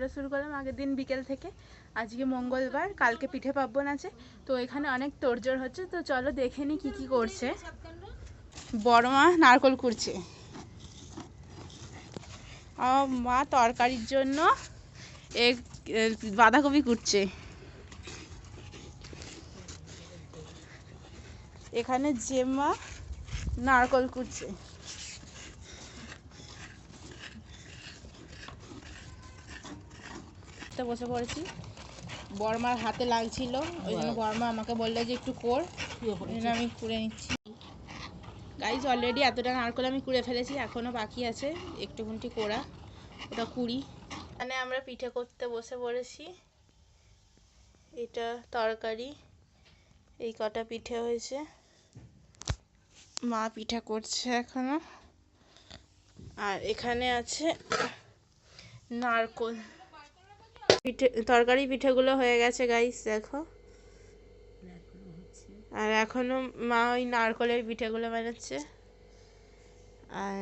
ভিডিওটা শুরু করলাম আগের দিন বিকেল থেকে। আজকে মঙ্গলবার, কালকে পিঠে পার্বণ আছে, তো এখানে অনেক তোড়জোড় হচ্ছে। তো চলো দেখে নি কী কী করছে। বড় মা নারকল কুড়ছে, মা তরকারির জন্য বাঁধাকপি কুড়ছে। এখানে জেম্মা নারকল কুড়ছে। বসে পড়েছি, বড়মার হাতে লাগছিল, ওই জন্য বড়মা আমাকে বললো যে একটু কর, ওই জন্য আমি কুড়ে নিচ্ছি। গাইজ অলরেডি এতটা নারকল আমি কুড়ে ফেলেছি, এখনও বাকি আছে একটুখানি কোড়া, ওটা কুড়ি। এখানে আমরা পিঠে করতে বসে পড়েছি। এটা তরকারি, এই কটা পিঠে হয়েছে, মা পিঠা করছে এখনো। আর এখানে আছে নারকল পিঠে, তরকারি পিঠেগুলো হয়ে গেছে গাইস দেখো। আর এখনো মা ওই নারকলের পিঠেগুলো বানাচ্ছে। আর